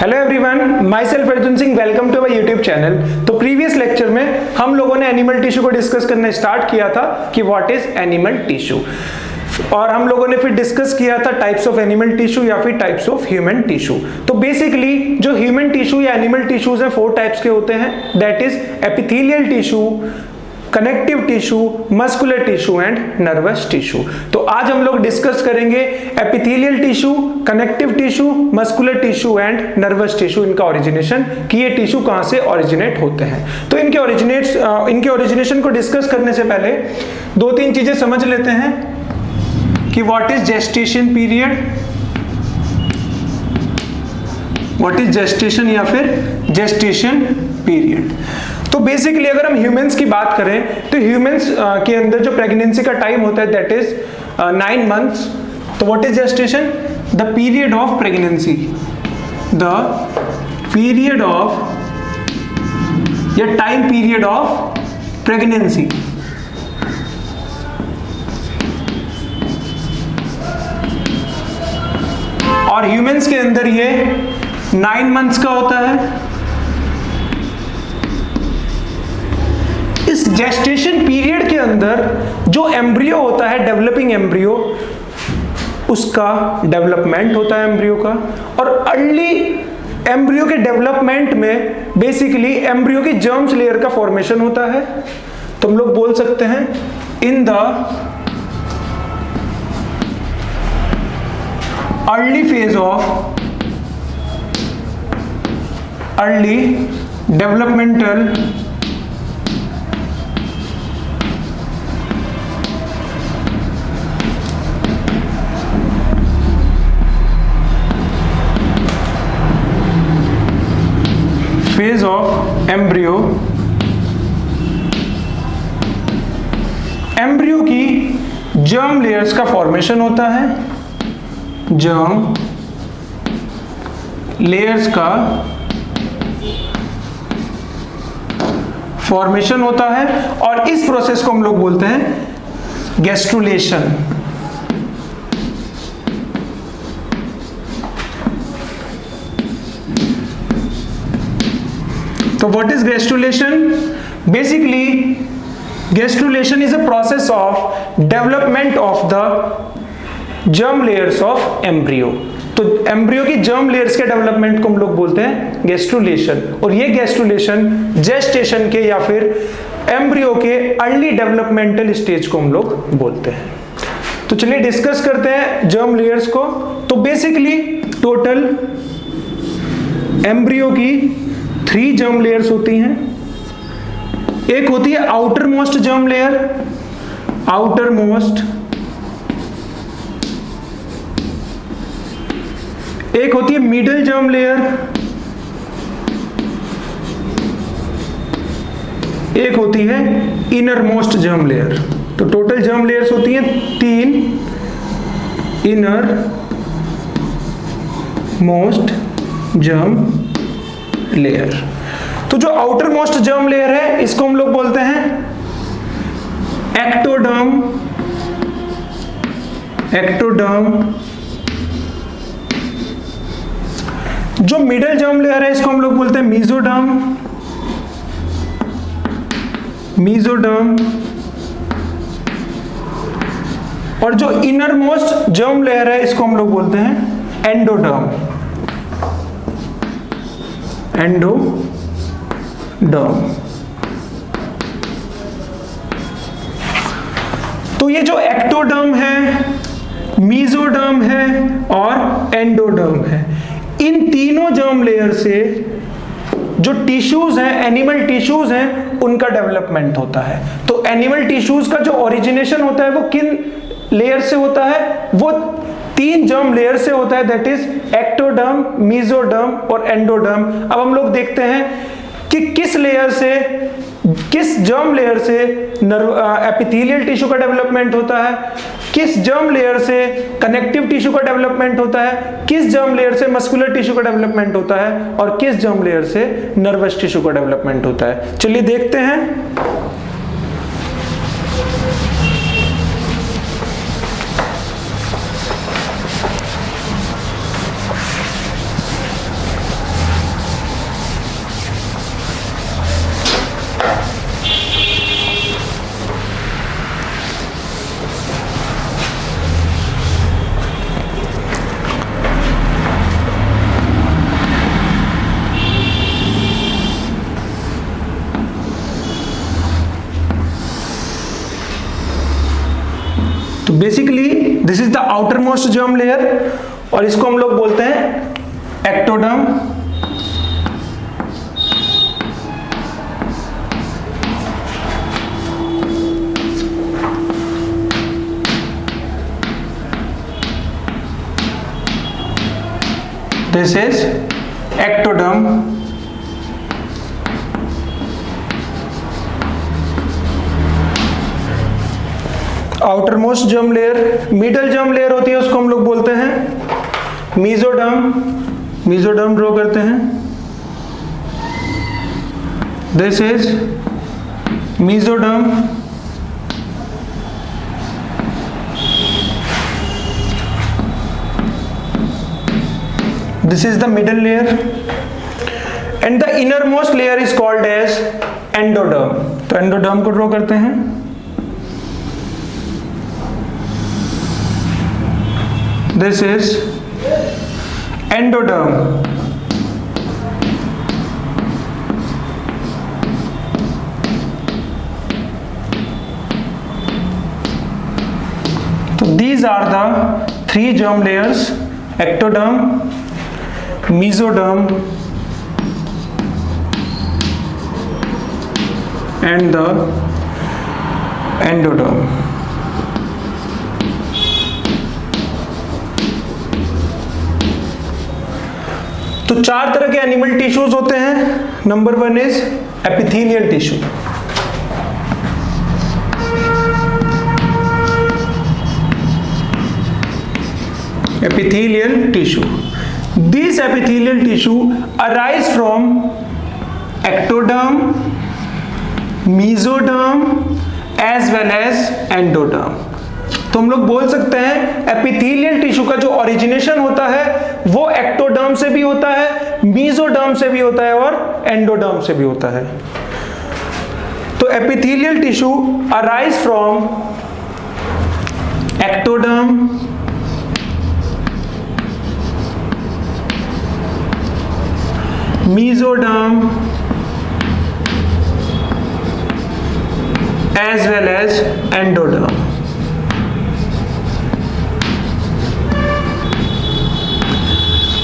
Hello everyone, myself Arjun Singh, welcome to my YouTube channel. तो previous lecture में हम लोगों ने एनिमल टिश्यू को डिस्कस करना स्टार्ट किया था कि व्हाट इज एनिमल टिश्यू, और हम लोगों ने फिर डिस्कस किया था टाइप्स ऑफ एनिमल टिश्यू या फिर टाइप्स ऑफ ह्यूमन टिश्यू। तो बेसिकली जो ह्यूमन टिश्यू या एनिमल टिश्यूज हैं 4 टाइप्स के होते हैं, that is epithelial tissue, connective tissue, muscular tissue and nervous tissue. तो आज हम लोग डिस्कस करेंगे epithelial tissue, connective tissue, muscular tissue and nervous tissue, इनका ओरिजिनेशन, कि ये टिश्यू कहां से ओरिजिनेट होते हैं। तो इनके ओरिजिनेशन को डिस्कस करने से पहले 2-3 चीजें समझ लेते हैं कि what is gestation period, what is gestation या फिर जेस्टेशन पीरियड। तो बेसिकली अगर हम ह्यूमंस की बात करें तो ह्यूमंस के अंदर जो प्रेगनेंसी का टाइम होता है दैट इज 9 मंथ्स। तो what is gestation? The period of pregnancy, the period of या टाइम पीरियड ऑफ प्रेगनेंसी। और ह्यूमंस के अंदर ये 9 मंथ्स का होता है। इस जेस्टेशन पीरियड के अंदर जो एम्ब्रियो होता है, डेवलपिंग एम्ब्रियो, उसका डेवलपमेंट होता है एम्ब्रियो का। और अर्ली एम्ब्रियो के डेवलपमेंट में बेसिकली एम्ब्रियो की जर्म्स लेयर का फॉर्मेशन होता है। तो हम लोग बोल सकते हैं in the early phase of early developmental phase of embryo, embryo की जर्म लेयर्स का फॉर्मेशन होता है, जर्म लेयर्स का फॉर्मेशन होता है। और इस प्रोसेस को हम लोग बोलते हैं गैस्ट्रुलेशन। तो what is gastrulation? Basically gastrulation is a process of development of the germ layers of embryo. तो एम्ब्रियो की जर्म लेयर्स के डेवलपमेंट को हम लोग बोलते हैं गैस्ट्रुलेशन। और ये गैस्ट्रुलेशन जेस्टेशन के या फिर एम्ब्रियो के अर्ली डेवलपमेंटल स्टेज को हम लोग बोलते हैं। तो चलिए डिस्कस करते हैं जर्म लेयर्स को। तो बेसिकली टोटल एम्ब्रियो की 3 जर्म लेयर्स होती हैं। एक होती है outer most germ layer, outer most. एक होती है मिडल जर्म लेयर, एक होती है इनर मोस्ट जर्म लेयर। तो टोटल जर्म लेयर्स होती हैं 3, इनर मोस्ट जर्म लेयर। तो जो आउटर मोस्ट जर्म लेयर है इसको हम लोग बोलते हैं एक्टोडर्म, एक्टोडर्म। जो मिडल जर्म लेयर है इसको हम लोग बोलते हैं मीजोडर्म, मीजोडर्म। और जो इनर मोस्ट जर्म लेयर है इसको हम लोग बोलते हैं एंडोडर्म, एंडोडर्म। तो ये जो एक्टोडर्म है, मीजोडर्म है और एंडोडर्म है, इन तीनों जर्म लेयर से जो टिश्यूज हैं, एनिमल टिश्यूज हैं, उनका डेवलपमेंट होता है। तो एनिमल टिश्यूज का जो ओरिजिनेशन होता है वो किन लेयर से होता है? वो 3 जर्म लेयर से होता है, दैट इज एक्टोडर्म, मीजोडर्म और एंडोडर्म। अब हम लोग देखते हैं कि किस लेयर से, किस जर्म लेयर से एपिथेलियल टिश्यू का डेवलपमेंट होता है, किस जर्म लेयर से कनेक्टिव टिश्यू का डेवलपमेंट होता है, किस जर्म लेयर से मस्कुलर टिश्यू का डेवलपमेंट होता है और किस जर्म लेयर से नर्वस टिश्यू का डेवलपमेंट होता है। चलिए देखते हैं। Is the outermost germ layer और इसको हम लोग बोलते हैं ectoderm. This is ectoderm. Outer most germ layer, middle germ layer होती है उसको हम लोग बोलते हैं मीजोडर्म। मीजोडर्म ड्रॉ करते हैं। This is mesoderm. This is the middle layer and the innermost layer is called as endoderm। तो एंडोडर्म को ड्रॉ करते हैं। This is endoderm। तो these are the three germ layers: ectoderm, mesoderm and the endoderm। तो चार तरह के animal tissues होते हैं। Number 1 is epithelial tissue. epithelial tissue. These epithelial tissue arise from ectoderm, mesoderm as well as endoderm। तो हम लोग बोल सकते हैं एपिथेलियल टिश्यू का जो ओरिजिनेशन होता है वो एक्टोडर्म से भी होता है, मीजोडर्म से भी होता है और एंडोडर्म से भी होता है। तो epithelial tissue arise from ectoderm, mesoderm as well as endoderm।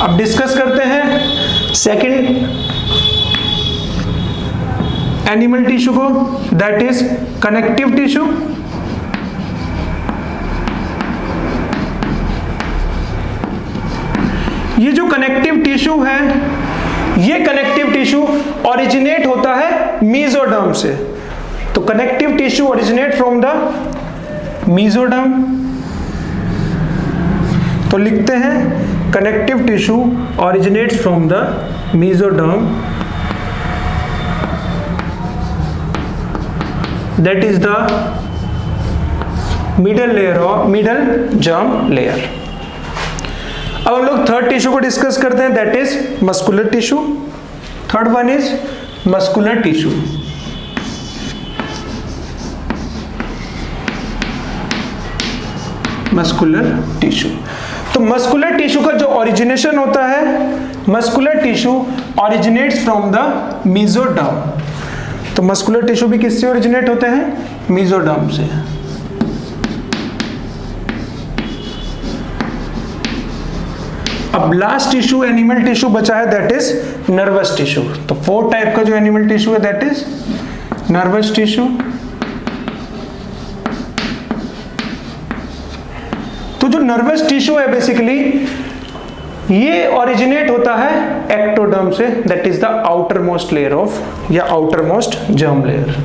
अब डिस्कस करते हैं सेकंड एनिमल टिश्यू को, दैट इज कनेक्टिव टिश्यू। ये जो कनेक्टिव टिश्यू है, ये कनेक्टिव टिश्यू ओरिजिनेट होता है मीजोडर्म से। तो connective tissue originate from the mesoderm. तो लिखते हैं connective tissue originates from the mesoderm, that is the middle layer और मिडल जर्म लेयर। अब हम लोग थर्ड टिश्यू को डिस्कस करते हैं, that is muscular tissue. Third one is muscular tissue. Muscular tissue, तो मस्कुलर टिश्यू का जो ओरिजिनेशन होता है, muscular tissue originates from the mesoderm. तो मस्कुलर टिश्यू भी किससे ओरिजिनेट होते हैं? मीजोडर्म से। अब लास्ट टिश्यू एनिमल टिश्यू बचा है, दैट इज नर्वस टिश्यू। तो 4 टाइप का जो एनिमल टिश्यू है दैट इज नर्वस टिश्यू। तो जो नर्वस टिश्यू है बेसिकली ये ओरिजिनेट होता है एक्टोडर्म से, that is the outermost layer of या outermost germ layer.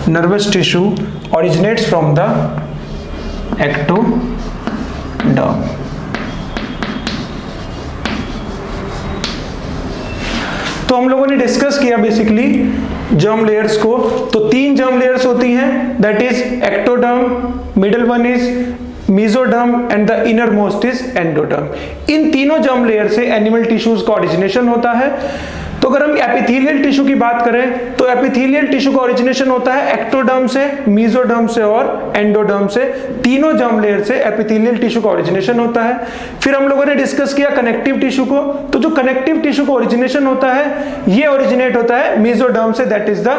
Nervous tissue originates from the ectoderm. तो हम लोगों ने डिस्कस किया बेसिकली जर्म लेयर्स को। तो 3 जर्म लेयर्स होती हैं, that is ectoderm, middle one is mesoderm and the innermost is endoderm. इन तीनों जर्म लेयर से एनिमल टिश्यूज का ओरिजिनेशन होता है। तो अगर हम एपिथेलियल टिश्यू की बात करें तो एपिथेलियल टिश्यू का ओरिजिनेशन होता है एक्टोडर्म से, मेसोडर्म से और एंडोडर्म से। तीनों जर्म लेयर से एपिथेलियल टिश्यू का ओरिजिनेशन होता है। फिर हम लोगों ने डिस्कस किया कनेक्टिव टिश्यू को, तो जो कनेक्टिव टिश्यू का ओरिजिनेशन होता है ये ओरिजिनेट होता है मेसोडर्म से, that is the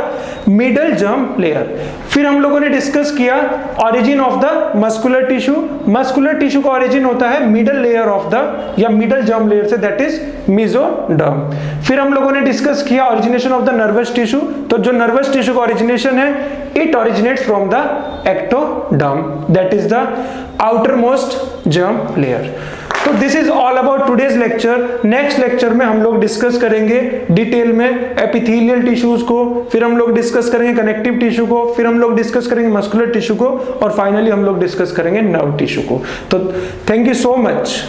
middle germ layer. फिर हम लोगों ने डिस्कस किया origin of the muscular tissue. Muscular tissue का ओरिजिन होता है मिडल लेयर ऑफ द या मिडल जर्म लेयर से, दैट इज मेसोडर्म। फिर हम लोगों ने डिस्कस किया origination of the nervous tissue. तो जो नर्वस टिश्यू का ओरिजिनेशन है it originates from the ectoderm, that is the outermost germ layer. तो this is all about today's lecture. Next lecture में हम लोग डिस्कस करेंगे डिटेल में एपिथेलियल टिश्यूज को, फिर हम लोग डिस्कस करेंगे कनेक्टिव टिश्यू को, फिर हम लोग डिस्कस करेंगे मस्कुलर टिश्यू को और फाइनली हम लोग डिस्कस करेंगे नर्व टिश्यू को। तो थैंक यू सो मच।